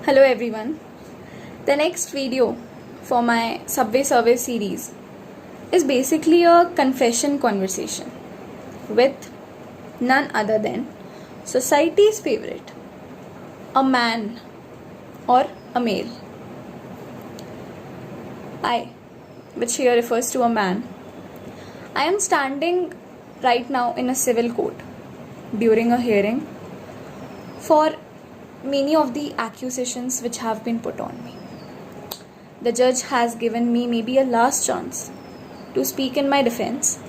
Hello everyone. The next video for my Subway Survey series is basically a confession conversation with none other than society's favorite, a man or a male. I, which here refers to a man. I am standing right now in a civil court during a hearing for many of the accusations which have been put on me. The judge has given me maybe a last chance to speak in my defense,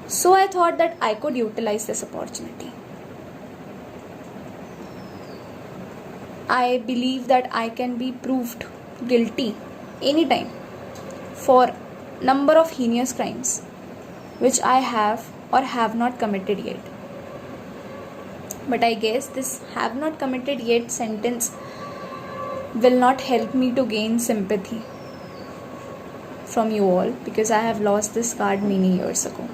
so I thought that I could utilize this opportunity. I believe that I can be proved guilty anytime for number of heinous crimes which I have or have not committed yet. But I guess this have not committed yet sentence will not help me to gain sympathy from you all, because I have lost this card many years ago.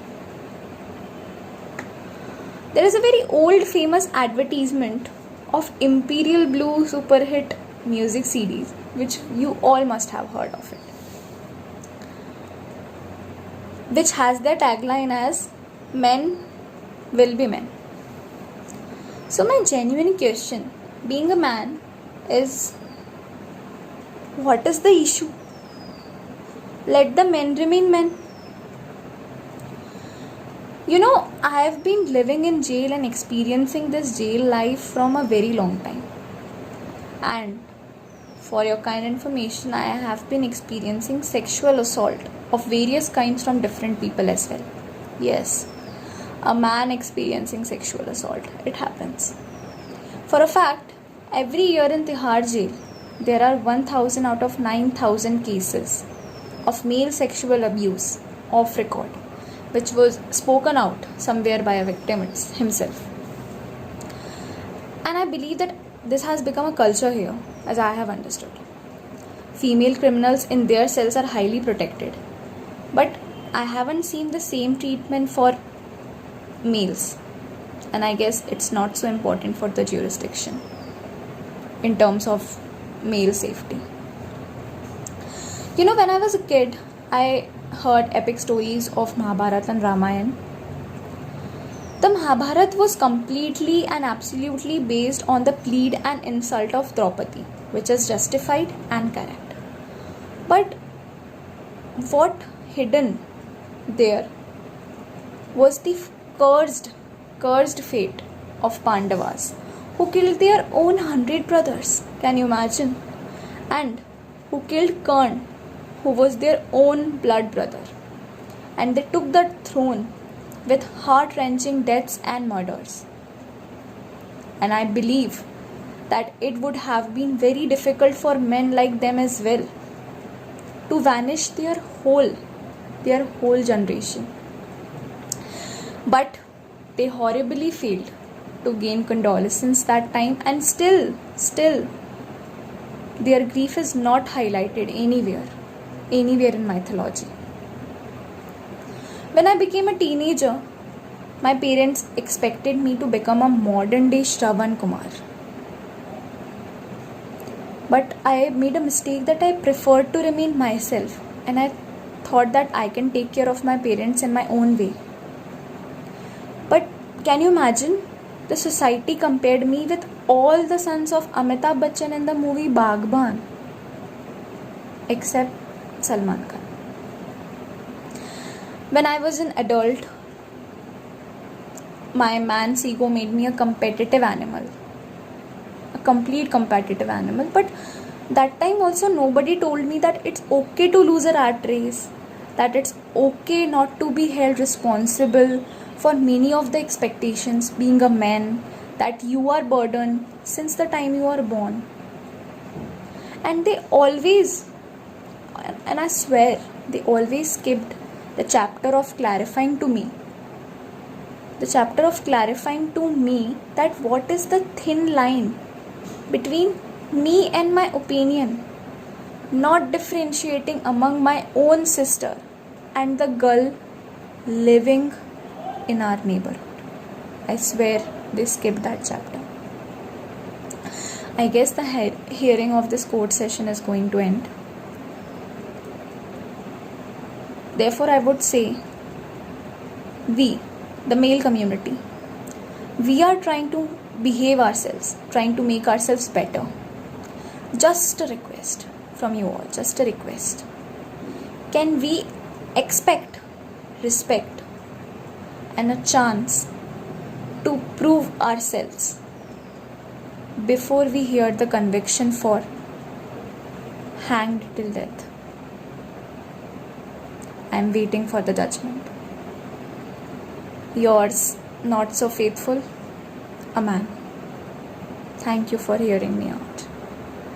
There is a very old famous advertisement of Imperial Blue super hit music CDs, which you all must have heard of it, which has their tagline as "Men will be men." So my genuine question, being a man, is what is the issue? Let the men remain men. I have been living in jail and experiencing this jail life from a very long time. And for your kind information, I have been experiencing sexual assault of various kinds from different people as well. Yes, a man experiencing sexual assault. It happens. For a fact, every year in Tihar jail, there are 1,000 out of 9,000 cases of male sexual abuse off record, which was spoken out somewhere by a victim himself. And I believe that this has become a culture here, as I have understood. Female criminals in their cells are highly protected, but I haven't seen the same treatment for males, and I guess it's not so important for the jurisdiction in terms of male safety. When I was a kid, I heard epic stories of Mahabharata and Ramayana. The Mahabharata was completely and absolutely based on the plead and insult of Draupadi, which is justified and correct. But what hidden there was the cursed fate of Pandavas, who killed their own 100 brothers. Can you imagine? And who killed Karna, who was their own blood brother. And they took the throne with heart-wrenching deaths and murders. And I believe that it would have been very difficult for men like them as well to vanish their whole generation. But they horribly failed to gain condolences that time, and still their grief is not highlighted anywhere in mythology. When I became a teenager, my parents expected me to become a modern day Shravan Kumar. But I made a mistake that I preferred to remain myself, and I thought that I can take care of my parents in my own way. But can you imagine? The society compared me with all the sons of Amitabh Bachchan in the movie Baghban, except Salman Khan. When I was an adult, my man's ego made me a competitive animal, a complete competitive animal. But that time also nobody told me that it's okay to lose a rat race, that it's okay not to be held responsible for many of the expectations being a man, that you are burdened since the time you are born. And they always, and I swear, they always skipped the chapter of clarifying to me that what is the thin line between me and my opinion, not differentiating among my own sister and the girl living in our neighborhood. I swear they skipped that chapter. I guess the hearing of this court session is going to end. Therefore, I would say, we, the male community, we are trying to behave ourselves, trying to make ourselves better. Just a request from you all, just a request. Can we expect respect and a chance to prove ourselves before we hear the conviction for hanged till death? I am waiting for the judgment. Yours, not so faithful, Aman. Thank you for hearing me out.